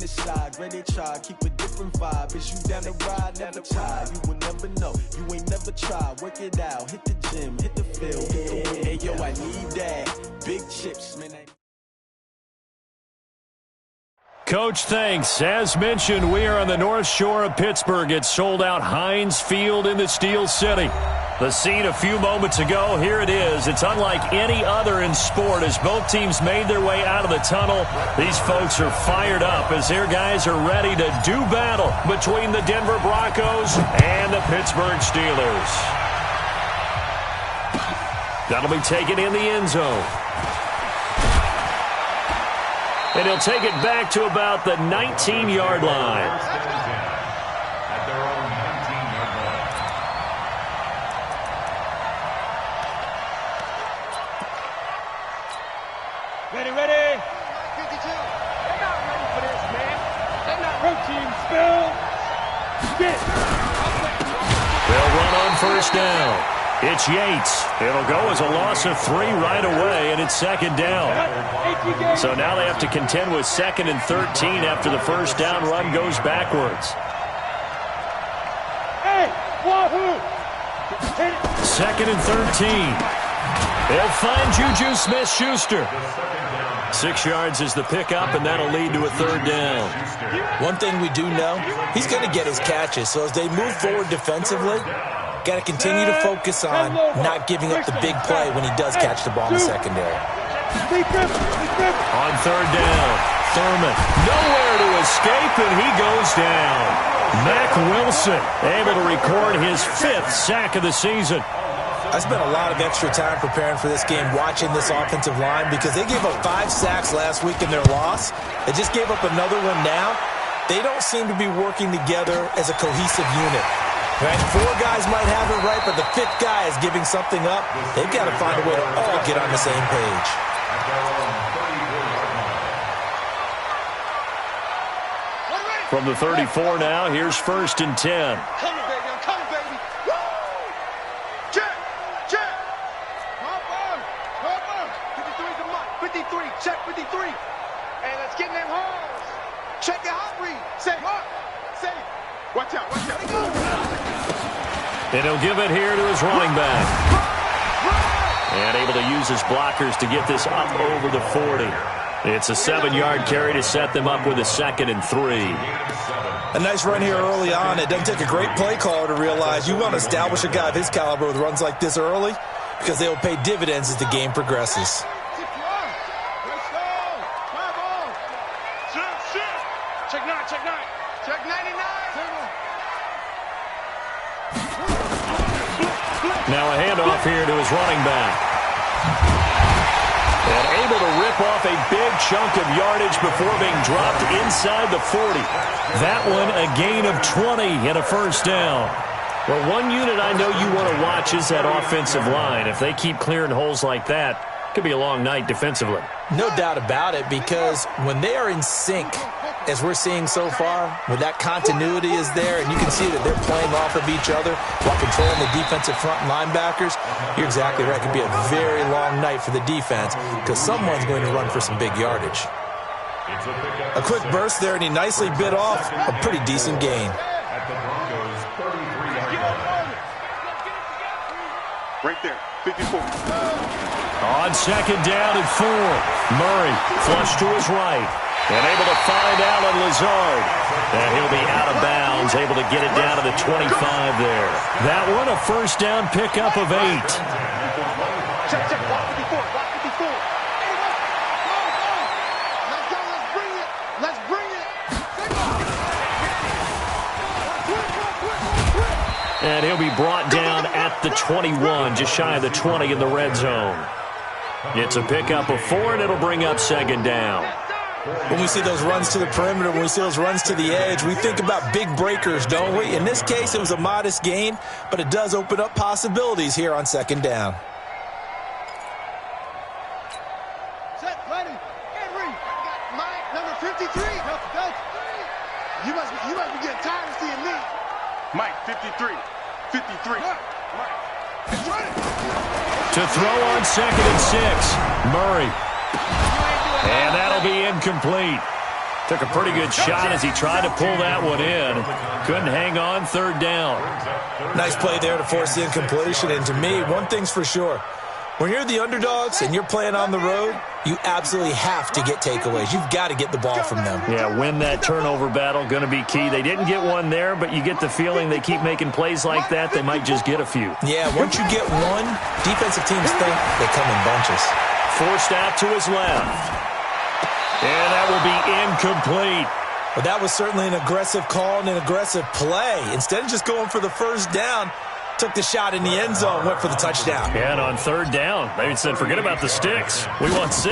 the shot, ready to try, keep a different vibe. Is you down the ride, never try, you will never know. You ain't never tried, work it out, hit the gym, hit the field. Hey, yo, I need that. Big chips, man. Coach, thanks. As mentioned, we are on the North Shore of Pittsburgh. It's sold out Heinz Field in the Steel City. The scene a few moments ago, here it is. It's unlike any other in sport as both teams made their way out of the tunnel. These folks are fired up as their guys are ready to do battle between the Denver Broncos and the Pittsburgh Steelers. That'll be taken in the end zone. And he'll take it back to about the 19-yard line. At their own 19-yard line. Ready. 52. They're not ready for this, man. They're not routine. Spill. Spit. They'll run on first down. It's Yates. It'll go as a loss of 3 right away, and it's second down. So now they have to contend with 2nd and 13 after the first down run goes backwards. Hey, wahoo! 2nd and 13. They'll find Juju Smith-Schuster. 6 yards is the pickup, and that'll lead to a 3rd down. One thing we do know, he's going to get his catches. So as they move forward defensively, got to continue to focus on not giving up the big play when he does catch the ball in the secondary. On 3rd down, Thurman nowhere to escape, and he goes down. Mack Wilson able to record his 5th sack of the season. I spent a lot of extra time preparing for this game, watching this offensive line, because they gave up 5 sacks last week in their loss. They just gave up another one now. They don't seem to be working together as a cohesive unit. Right? 4 guys might have it right, but the 5th guy is giving something up. They've got to find a way to all get on the same page. From the 34 now, here's 1st and 10. I'm coming, baby. Woo! Check. Come on. 53's a month. 53. Check 53. Hey, let's get in them holes. Check your hot read. Say what? Say. Watch out. And he'll give it here to his running back. And able to use his blockers to get this up over the 40. It's a 7-yard carry to set them up with a 2nd and 3. A nice run here early on. It doesn't take a great play caller to realize you want to establish a guy of his caliber with runs like this early because they will pay dividends as the game progresses. Check 99. Now a handoff here to his running back. And able to rip off a big chunk of yardage before being dropped inside the 40. That one a gain of 20 and a 1st down. Well, one unit I know you want to watch is that offensive line. If they keep clearing holes like that, it could be a long night defensively. No doubt about it, because when they are in sync, as we're seeing so far, when that continuity is there, and you can see that they're playing off of each other while controlling the defensive front linebackers, you're exactly right. It could be a very long night for the defense because someone's going to run for some big yardage. A quick burst there, and he nicely bit off a pretty decent gain. Right there, 54. On 2nd down and 4, Murray flush to his right. And able to find Allen Lazard. And he'll be out of bounds, able to get it down to the 25 there. That one a 1st down pickup of 8. Check, block 54, block 54. Let's go, let's bring it. And he'll be brought down at the 21, just shy of the 20 in the red zone. It's a pickup of 4, and it'll bring up 2nd down. When we see those runs to the perimeter, when we see those runs to the edge, we think about big breakers, don't we? In this case, it was a modest gain, but it does open up possibilities here on 2nd down. Set, ready, and read. Mike, number 53. You must be getting tired of seeing me. Mike, 53. 53. Mike, it's ready. To throw on 2nd and 6, Murray. And that'll be incomplete. Took a pretty good shot as he tried to pull that one in. Couldn't hang on, third down. Nice play there to force the incompletion. And to me, one thing's for sure. When you're the underdogs and you're playing on the road, you absolutely have to get takeaways. You've got to get the ball from them. Yeah, win that turnover battle, going to be key. They didn't get one there, but you get the feeling they keep making plays like that, they might just get a few. Yeah, once you get one, defensive teams think they come in bunches. Forced out to his left. And that will be incomplete. Well, that was certainly an aggressive call and an aggressive play. Instead of just going for the first down, took the shot in the end zone, went for the touchdown. Yeah, and on third down, they said, forget about the sticks. We want 6.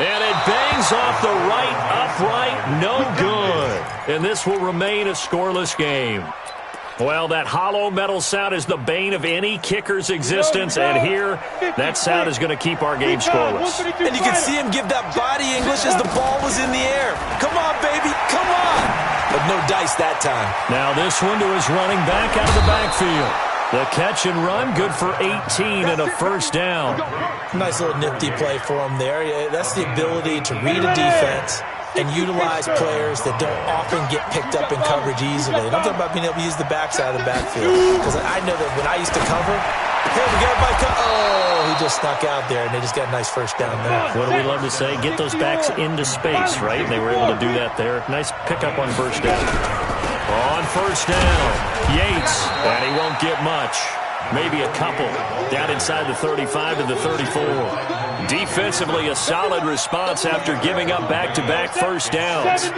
And it bangs off the right upright, no good. And this will remain a scoreless game. Well, that hollow metal sound is the bane of any kicker's existence, and here, that sound is going to keep our game scoreless. And you can see him give that body English as the ball was in the air. Come on, baby, come on. But no dice that time. Now this one to his running back out of the backfield. The catch and run, good for 18 and a first down. Nice little nifty play for him there. That's the ability to read a defense and utilize players that don't often get picked up in coverage easily. And I'm talking about being able to use the backside of the backfield. Because I know that when I used to cover, hey, we got a bike. Oh, he just snuck out there, and they just got a nice first down there. What do we love to say? Get those backs into space, right? And they were able to do that there. Nice pickup on first down. On first down, Yates, and he won't get much. Maybe a couple. Down inside the 35 to the 34. Defensively, a solid response after giving up back-to-back first downs.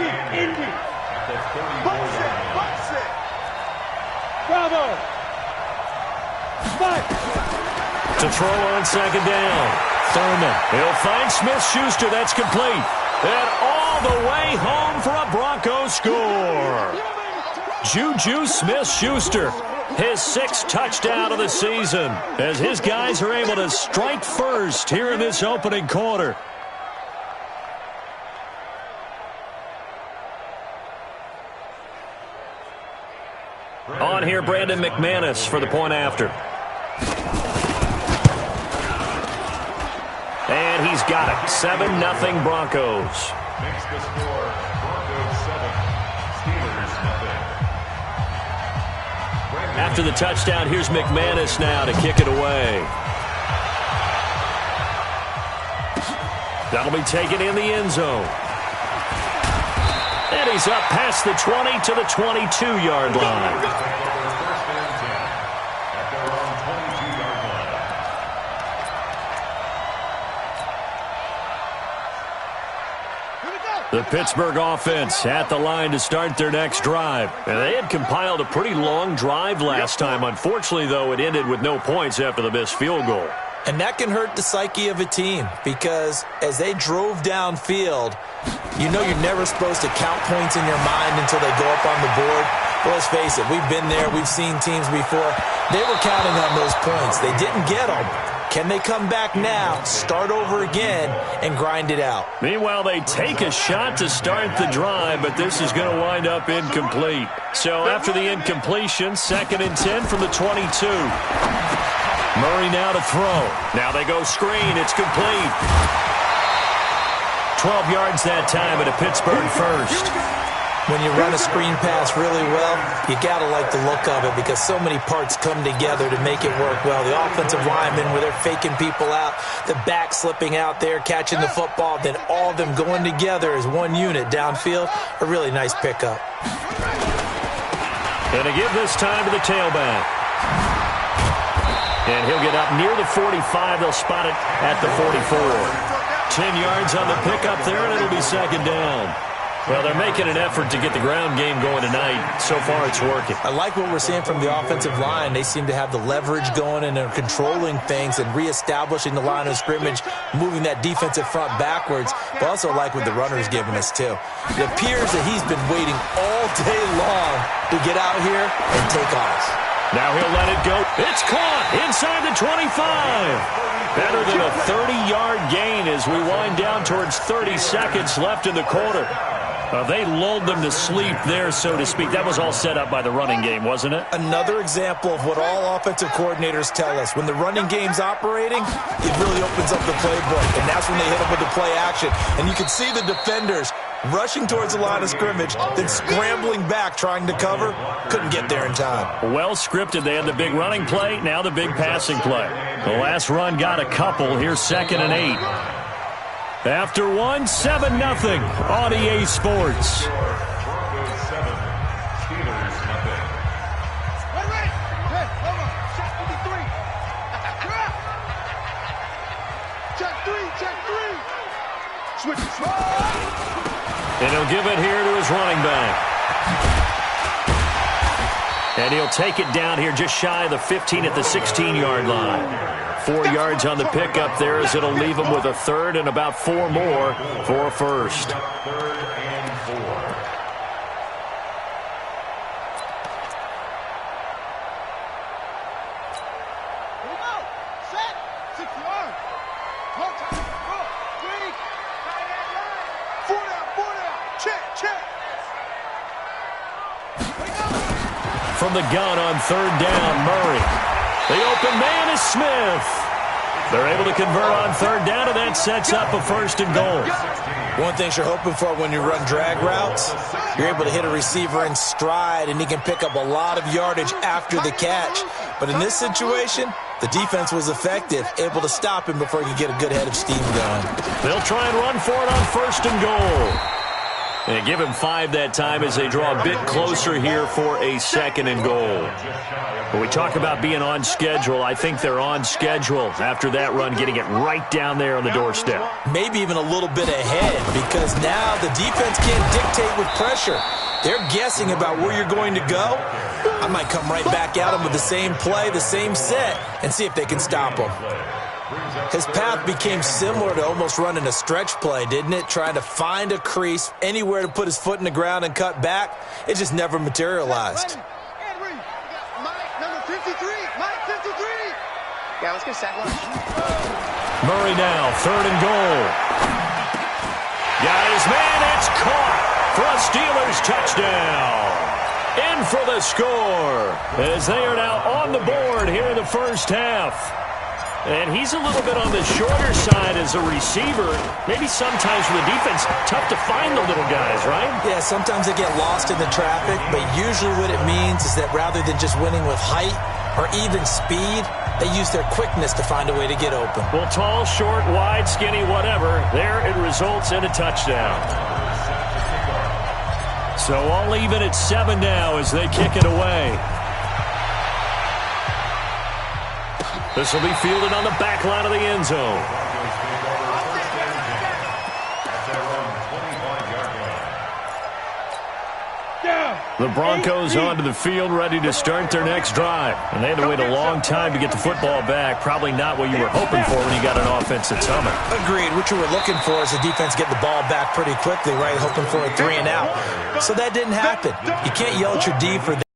Bravo. To throw on second down. Thurman. He'll find Smith-Schuster. That's complete. And all the way home for a Broncos score. Juju Smith-Schuster. His 6th touchdown of the season as his guys are able to strike first here in this opening quarter. On here, Brandon McManus for the point after. And he's got it. 7-0 Broncos. Makes the score Broncos 7, Steelers nothing. After the touchdown, here's McManus now to kick it away. That'll be taken in the end zone. And he's up past the 20 to the 22-yard line. First and 10 at their own 22-yard line. The Pittsburgh offense at the line to start their next drive. And they had compiled a pretty long drive last time. Unfortunately, though, it ended with no points after the missed field goal. And that can hurt the psyche of a team because as they drove downfield, you know you're never supposed to count points in your mind until they go up on the board. But let's face it, we've been there. We've seen teams before. They were counting on those points. They didn't get them. Can they come back now, start over again, and grind it out? Meanwhile, they take a shot to start the drive, but this is going to wind up incomplete. So after the incompletion, 2nd and 10 from the 22. Murray now to throw. Now they go screen. It's complete. 12 yards that time and a Pittsburgh first. When you run a screen pass really well, you got to like the look of it because so many parts come together to make it work well. The offensive linemen, where they're faking people out, the back slipping out there, catching the football, then all of them going together as one unit downfield, a really nice pickup. And to give this time to the tailback. And he'll get up near the 45. They'll spot it at the 44. 10 yards on the pickup there, and it'll be 2nd down. Well, they're making an effort to get the ground game going tonight. So far, it's working. I like what we're seeing from the offensive line. They seem to have the leverage going and they're controlling things and reestablishing the line of scrimmage, moving that defensive front backwards. But also like what the runner's giving us, too. It appears that he's been waiting all day long to get out here and take off. Now he'll let it go. It's caught inside the 25. Better than a 30-yard gain as we wind down towards 30 seconds left in the quarter. They lulled them to sleep there, so to speak. That was all set up by the running game, wasn't it? Another example of what all offensive coordinators tell us. When the running game's operating, it really opens up the playbook, and that's when they hit them with the play action. And you can see the defenders rushing towards the line of scrimmage, then scrambling back trying to cover. Couldn't get there in time. Well scripted. They had the big running play, now the big passing play. The last run got a couple. Here's 2nd and 8. After 1, 7-0 on EA Sports. Broncos 7, Steelers nothing. Wait. Hey, hold on. Check 53. Check 3. Switch. And he'll give it here to his running back. And he'll take it down here just shy of the 15 at the 16-yard line. 4 yards on the pickup there as it'll leave him with a third and about 4 more for a first. 3rd and 4. Here we go. Set. 6 yards. One time. Go. 3. 4 down. Check. From the gun on 3rd down, Murray. The open man is Smith. They're able to convert on 3rd down, and that sets up a 1st and goal. One thing you're hoping for when you run drag routes, you're able to hit a receiver in stride, and he can pick up a lot of yardage after the catch. But in this situation, the defense was effective, able to stop him before he could get a good head of steam going. They'll try and run for it on 1st and goal. And give him 5 that time as they draw a bit closer here for a 2nd and goal. When we talk about being on schedule, I think they're on schedule after that run, getting it right down there on the doorstep. Maybe even a little bit ahead, because now the defense can't dictate with pressure. They're guessing about where you're going to go. I might come right back at them with the same play, the same set, and see if they can stop them. His path became similar to almost running a stretch play, didn't it? Trying to find a crease, anywhere to put his foot in the ground and cut back. It just never materialized. Mike, number 53. Mike, 53. Yeah, let's get sack lunch. Murray now, 3rd and goal. Got his man, it's caught for a Steelers touchdown. In for the score as they are now on the board here in the first half. And he's a little bit on the shorter side as a receiver. Maybe sometimes for the defense, tough to find the little guys, right? Yeah, sometimes they get lost in the traffic, but usually what it means is that rather than just winning with height or even speed, they use their quickness to find a way to get open. Well, tall, short, wide, skinny, whatever, there it results in a touchdown. So all even at 7 now as they kick it away. This will be fielded on the back line of the end zone. The Broncos onto the field, ready to start their next drive. And they had to wait a long time to get the football back. Probably not what you were hoping for when you got an offense that's humming. Agreed. What you were looking for is the defense get the ball back pretty quickly, right? Hoping for a 3 and out. So that didn't happen. You can't yell at your D for their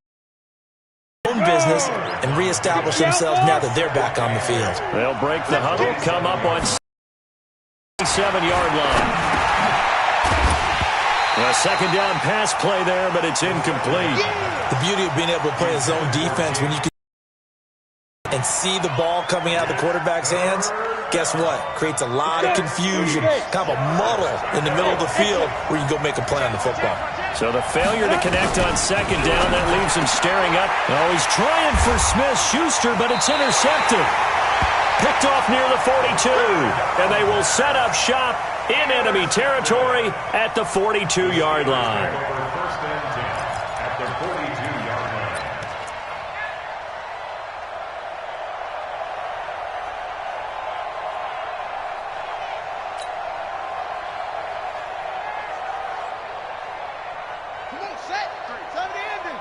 own business and reestablish themselves now that they're back on the field. They'll break the huddle, come up on 7-yard line. A 2nd down pass play there, but it's incomplete. The beauty of being able to play a zone defense when you can and see the ball coming out of the quarterback's hands, guess what? Creates a lot of confusion, kind of a muddle in the middle of the field where you can go make a play on the football. So the failure to connect on 2nd down, that leaves him staring up. Oh, he's trying for Smith-Schuster, but it's intercepted. Picked off near the 42, and they will set up shop in enemy territory at the 42-yard line. 1st and 10 at the 42-yard line. Come on, set. 7 ending.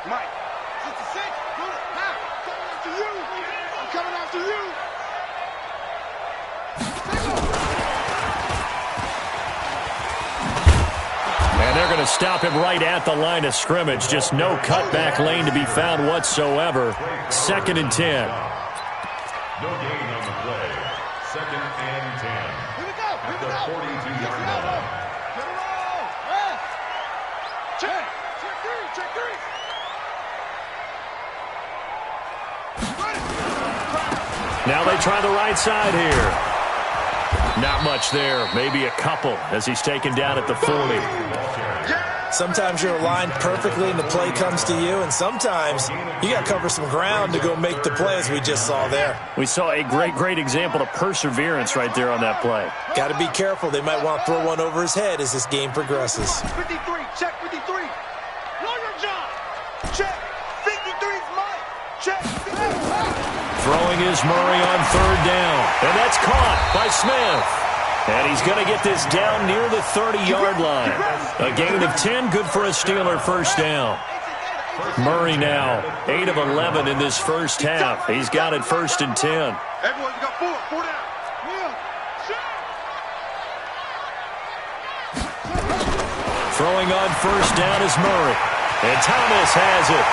Mike. 66. Good. Now, coming after you. I'm coming after you. And they're going to stop him right at the line of scrimmage. Just no cutback lane to be found whatsoever. 2nd and 10. No gain on the play. 2nd and 10. Here we go. At the 42-yard line. Get it roll. Now they try the right side here. Not much there. Maybe a couple as he's taken down at the 40. Sometimes you're aligned perfectly and the play comes to you, and sometimes you got to cover some ground to go make the play, as we just saw there. We saw a great example of perseverance right there on that play. Got to be careful. They might want to throw one over his head as this game progresses. 53, check 53. Lawyer John, check. 53's Mike, check. Throwing is Murray on third down, and that's caught by Smith. And he's going to get this down near the 30-yard line. A gain of 10, good for a Steeler first down. Murray now, 8 of 11 in this first half. He's got it 1st and 10. Everyone, you got 4 down. Throwing on first down is Murray. And Thomas has it.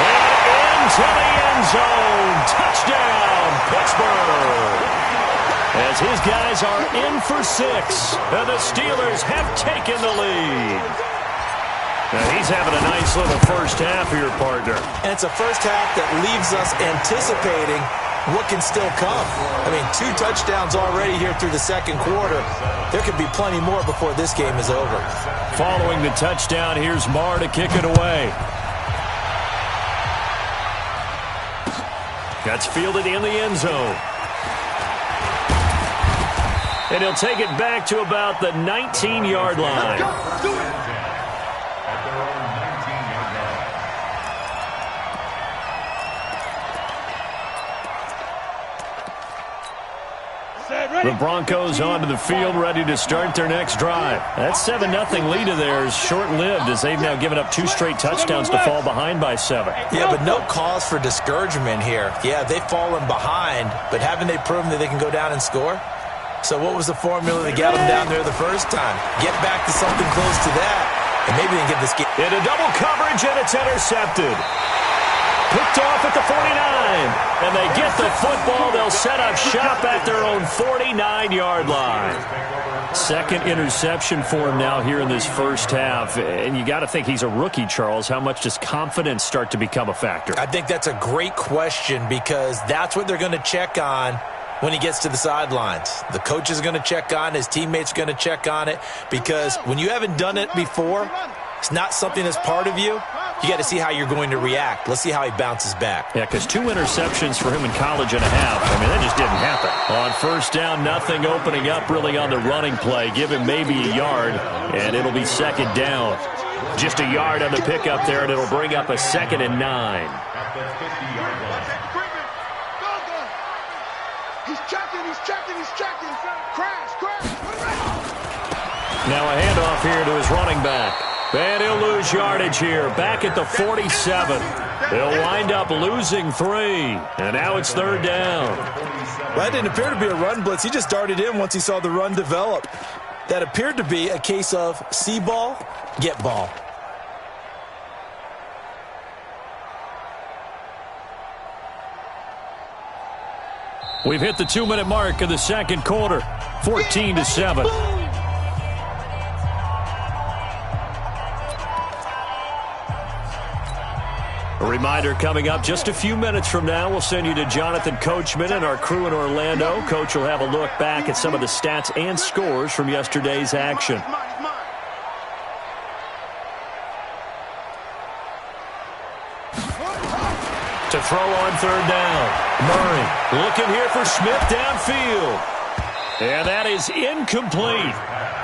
And into the end zone. Touchdown, Pittsburgh. As his guys are in for 6, and the Steelers have taken the lead. Now he's having a nice little first half here, partner. And it's a first half that leaves us anticipating what can still come. I mean, 2 touchdowns already here through the second quarter. There could be plenty more before this game is over. Following the touchdown, here's Marr to kick it away. That's fielded in the end zone. And he'll take it back to about the 19-yard line. The Broncos onto the field, ready to start their next drive. That 7-0 lead of theirs short-lived as they've now given up 2 straight touchdowns to fall behind by 7. Yeah, but no cause for discouragement here. Yeah, they've fallen behind, but haven't they proven that they can go down and score? So what was the formula to get them down there the first time? Get back to something close to that, and maybe they can get this game. Into double coverage, and it's intercepted. Picked off at the 49, and they get the football. They'll set up shop at their own 49-yard line. Second interception for him now here in this first half, and you got to think he's a rookie, Charles. How much does confidence start to become a factor? I think that's a great question because that's what they're going to check on when he gets to the sidelines. The coach is going to check on it. His teammates are going to check on it because when you haven't done it before, it's not something that's part of you. You got to see how you're going to react. Let's see how he bounces back. Yeah, because 2 interceptions for him in college and a half. I mean, that just didn't happen. On first down, nothing opening up really on the running play. Give him maybe a yard, and it'll be second down. Just a yard on the pickup there, and it'll bring up a 2nd and 9. He's checking. Crash. Now a handoff here to his running back. And he'll lose yardage here. Back at the 47. They'll wind up losing 3. And now it's 3rd down. Well, that didn't appear to be a run blitz. He just darted in once he saw the run develop. That appeared to be a case of see ball, get ball. We've hit the 2-minute mark of the second quarter. 14-7. A reminder coming up just a few minutes from now, we'll send you to Jonathan Coachman and our crew in Orlando. Coach will have a look back at some of the stats and scores from yesterday's action. To throw on 3rd down. Murray looking here for Smith downfield. And that is incomplete.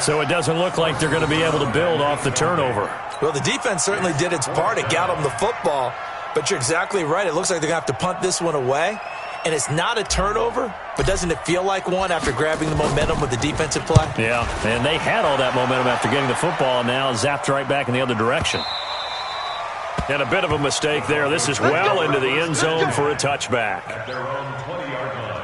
So it doesn't look like they're going to be able to build off the turnover. Well, the defense certainly did its part. It got them the football. But you're exactly right. It looks like they're going to have to punt this one away. And it's not a turnover, but doesn't it feel like one after grabbing the momentum with the defensive play? Yeah, and they had all that momentum after getting the football and now zapped right back in the other direction. And a bit of a mistake there. This is well into the end zone for a touchback. At their own 20-yard line.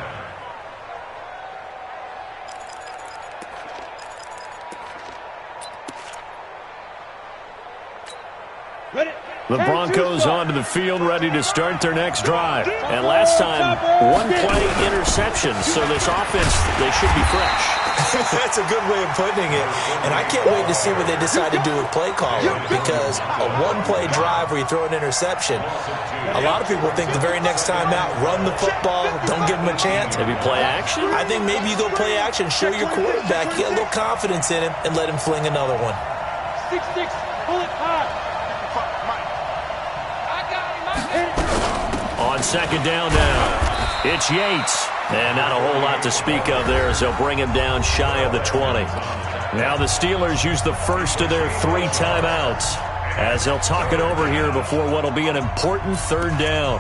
The Broncos onto the field, ready to start their next drive. And last time, one-play interception, so this offense, they should be fresh. That's a good way of putting it. And I can't wait to see what they decide to do with play calling, because a one-play drive where you throw an interception, a lot of people think the very next time out, run the football, don't give them a chance. Maybe play action? I think maybe you go play action, show your quarterback, you get a little confidence in him, and let him fling another one. 6-6, pull it high. On second down now, it's Yates. And not a whole lot to speak of there as they'll bring him down shy of the 20. Now the Steelers use the first of their 3 timeouts as they'll talk it over here before what will be an important third down.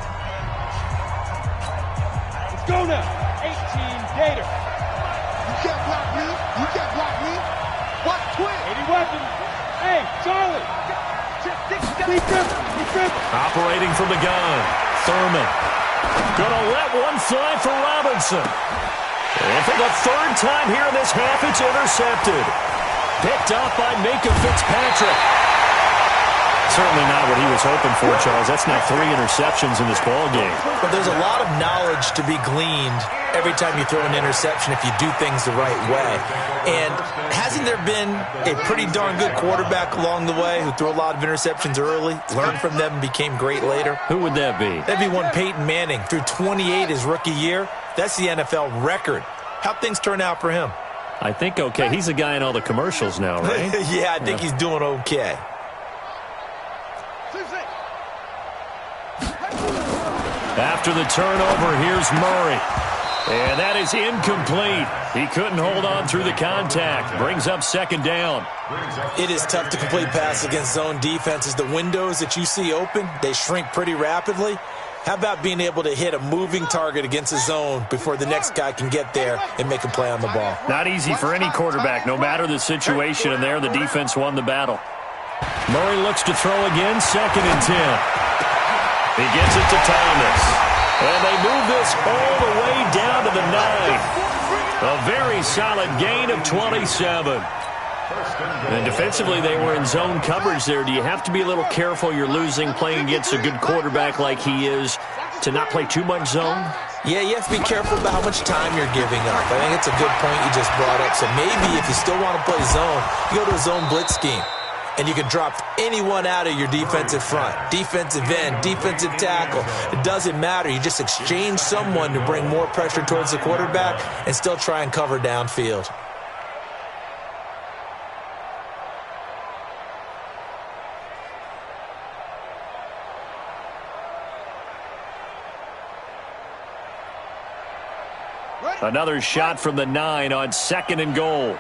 Let's go now. 18, Gator. You can't block me. You can't block me. What? Twin. 80 weapons. Hey, Charlie. Operating from the gun, Thurman. Gonna let one fly for Robinson. And for the third time here in this half, it's intercepted. Picked up by Minkah Fitzpatrick. Certainly not what he was hoping for, Charles. That's now 3 interceptions in this ballgame. But there's a lot of knowledge to be gleaned every time you throw an interception if you do things the right way. And hasn't there been a pretty darn good quarterback along the way who threw a lot of interceptions early, learned from them, and became great later? Who would that be? That'd be one Peyton Manning. Threw 28 his rookie year. That's the NFL record. How'd things turn out for him? I think okay. He's a guy in all the commercials now, right? Yeah, I think he's doing okay. After the turnover, here's Murray. And that is incomplete. He couldn't hold on through the contact. Brings up second down. It is tough to complete pass against zone defenses. The windows that you see open, they shrink pretty rapidly. How about being able to hit a moving target against a zone before the next guy can get there and make a play on the ball? Not easy for any quarterback, no matter the situation. And there, the defense won the battle. Murray looks to throw again, 2nd and 10. He gets it to Thomas. And they move this all the way down to the 9. A very solid gain of 27. And defensively, they were in zone coverage there. Do you have to be a little careful you're losing playing against a good quarterback like he is to not play too much zone? Yeah, you have to be careful about how much time you're giving up. I think it's a good point you just brought up. So maybe if you still want to play zone, you go to a zone blitz scheme. And you can drop anyone out of your defensive front. Defensive end, defensive tackle. It doesn't matter. You just exchange someone to bring more pressure towards the quarterback and still try and cover downfield. Another shot from the 9 on 2nd and goal.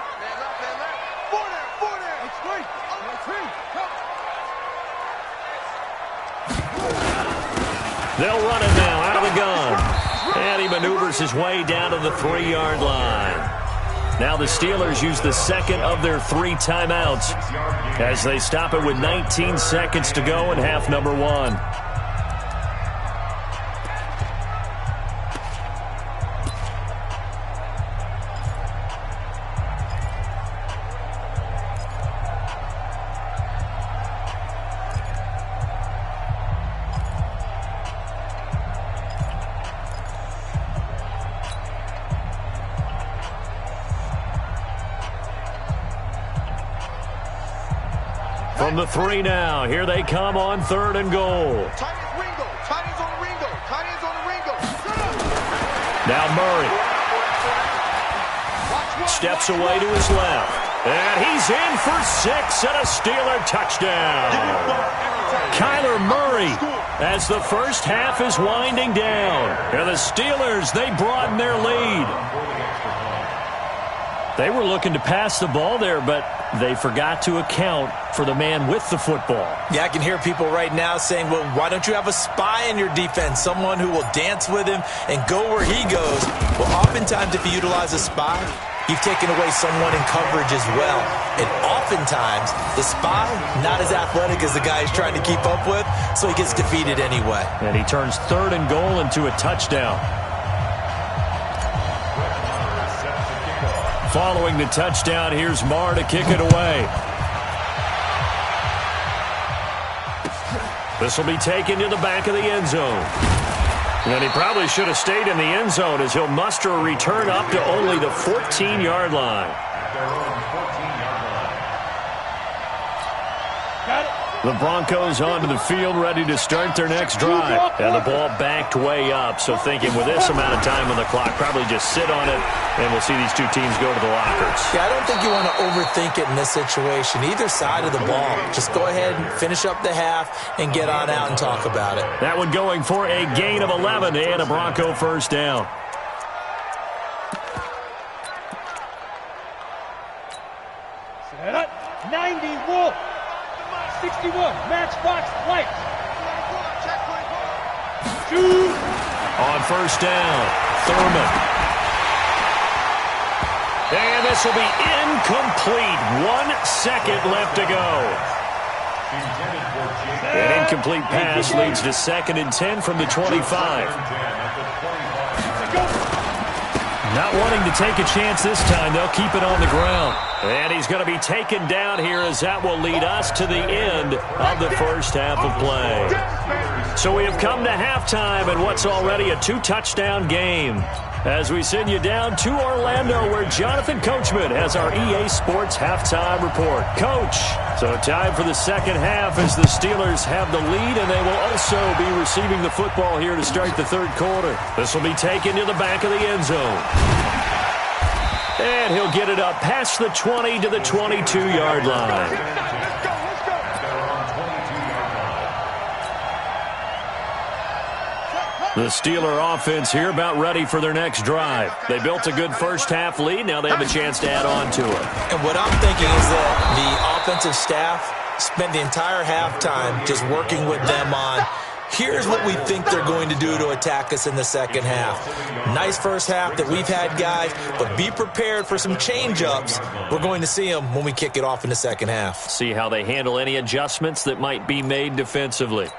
They'll run it now out of the gun. And he maneuvers his way down to the 3-yard line. Now the Steelers use the second of their 3 timeouts as they stop it with 19 seconds to go in half number 1. From the 3 now, here they come on 3rd and goal. Now Murray steps away to his left. And he's in for 6 and a Steeler touchdown. Kyler Murray as the first half is winding down. And the Steelers, they broaden their lead. They were looking to pass the ball there, but they forgot to account for the man with the football. Yeah, I can hear people right now saying, well, why don't you have a spy in your defense, someone who will dance with him and go where he goes? Well, oftentimes if you utilize a spy, you've taken away someone in coverage as well. And oftentimes, the spy, not as athletic as the guy he's trying to keep up with, so he gets defeated anyway. And he turns 3rd and goal into a touchdown. Following the touchdown, here's Marr to kick it away. This will be taken to the back of the end zone. And he probably should have stayed in the end zone as he'll muster a return up to only the 14-yard line. At their own 14-yard line. Got it. The Broncos onto the field, ready to start their next drive. And the ball backed way up, so thinking with this amount of time on the clock, probably just sit on it, and we'll see these two teams go to the lockers. Yeah, I don't think you want to overthink it in this situation. Either side of the ball. Just go ahead and finish up the half and get on out and talk about it. That one going for a gain of 11 and a Bronco first down. Set up. 90 Wolf. 61 Matchbox Lights. Shoot. On first down, Thurman. And this will be incomplete. 1 second left to go. Intended for Jake. An incomplete pass leads to 2nd and 10 from the 25. Not wanting to take a chance this time, they'll keep it on the ground. And he's going to be taken down here as that will lead us to the end of the first half of play. So we have come to halftime in what's already a 2-touchdown game. As we send you down to Orlando, where Jonathan Coachman has our EA Sports halftime report. Coach, so time for the second half as the Steelers have the lead, and they will also be receiving the football here to start the third quarter. This will be taken to the back of the end zone. And he'll get it up past the 20 to the 22-yard line. The Steeler offense here about ready for their next drive. They built a good first half lead. Now they have a chance to add on to it. And what I'm thinking is that the offensive staff spent the entire halftime just working with them on, here's what we think they're going to do to attack us in the second half. Nice first half that we've had, guys, but be prepared for some change-ups. We're going to see them when we kick it off in the second half. See how they handle any adjustments that might be made defensively.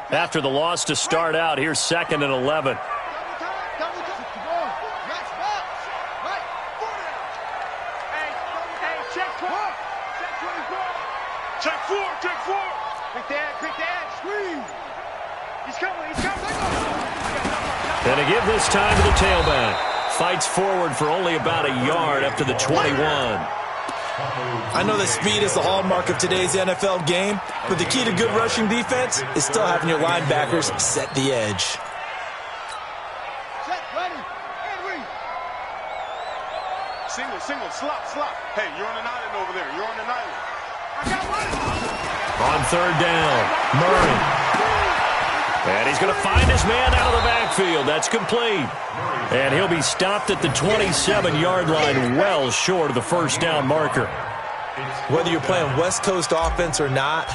After the loss to start out, here's 2nd and 11. Check four. Quick dad, squeeze. He's coming. And to give this time to the tailback. Fights forward for only about a yard up to the 21. I know that speed is the hallmark of today's NFL game, but the key to good rushing defense is still having your linebackers set the edge. Set, ready, and read. Single, slop. Hey, you're on an island over there. You're on an island. I got one. On third down, Murray. And he's going to find his man out of the backfield. That's complete. And he'll be stopped at the 27-yard line, well short of the first down marker. Whether you're playing West Coast offense or not,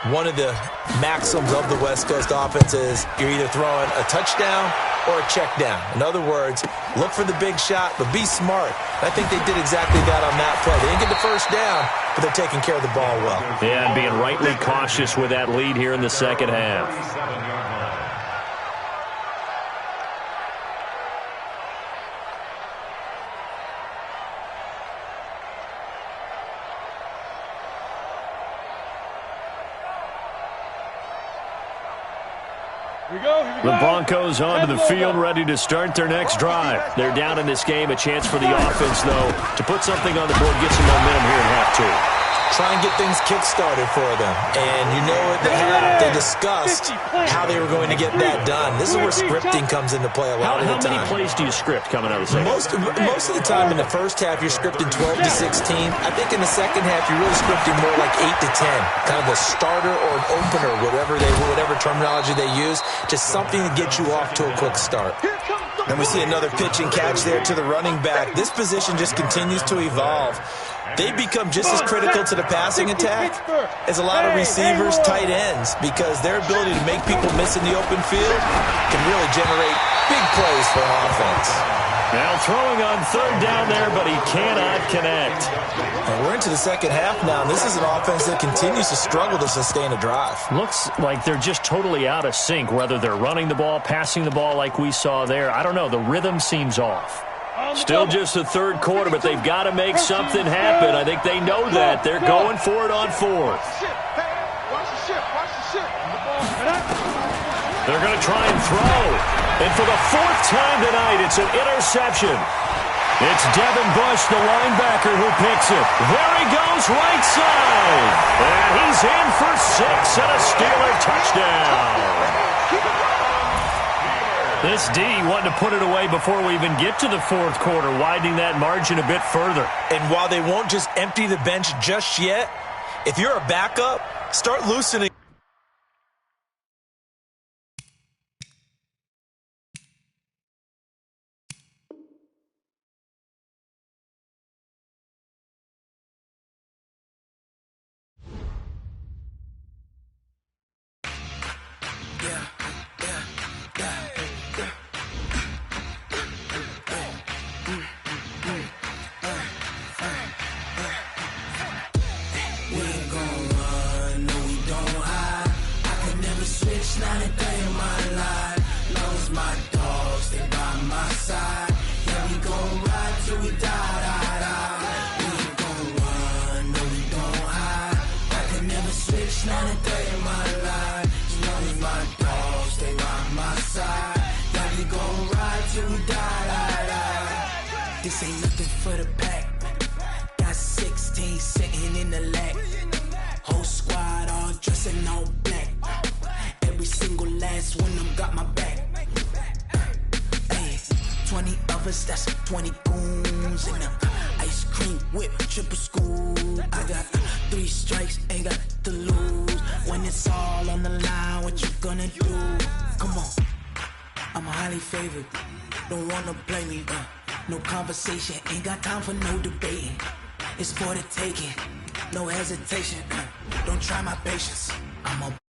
one of the maxims of the West Coast offense is you're either throwing a touchdown or a check down. In other words, look for the big shot, but be smart. I think they did exactly that on that play. They didn't get the first down, but they're taking care of the ball well. Yeah, and being rightly cautious with that lead here in the second half. The Broncos onto the field, ready to start their next drive. They're down in this game. A chance for the offense, though, to put something on the board, get some momentum here in half two. Try and get things kick-started for them. And you know at the half, they discussed how they were going to get that done. This is where scripting comes into play a lot of the time. How many plays do you script coming out of the second? Most of the time in the first half, you're scripting 12 to 16. I think in the second half, you're really scripting more like 8 to 10. Kind of a starter or an opener, whatever terminology they use. Just something to get you off to a quick start. And we see another pitch and catch there to the running back. This position just continues to evolve. They become just as critical to the passing attack as a lot of receivers, tight ends, because their ability to make people miss in the open field can really generate big plays for an offense. Now throwing on third down there, but he cannot connect. And we're into the second half now, and this is an offense that continues to struggle to sustain a drive. Looks like they're just totally out of sync, whether they're running the ball, passing the ball like we saw there. I don't know. The rhythm seems off. Still just the third quarter, but they've got to make something happen. I think they know that. They're going for it on fourth. Watch the ship. They're going to try and throw. And for the fourth time tonight, it's an interception. It's Devin Bush, the linebacker, who picks it. There he goes, right side. And he's in for 6 and a Steeler touchdown. This D wanted to put it away before we even get to the fourth quarter, widening that margin a bit further. And while they won't just empty the bench just yet, if you're a backup, start loosening. This ain't nothing for the pack. Got 16 sitting in the lap. Whole squad all dressed in all black. Every single last one of them got my back. Hey, 20 of us, that's 20 goons in them. Ice cream whip, triple school. I got 3 strikes, ain't got to lose. When it's all on the line, what you gonna do? Come on, I'm highly favored. Don't wanna blame me, no conversation, ain't got time for no debating. It's for the taking, no hesitation. Don't try my patience. I'm a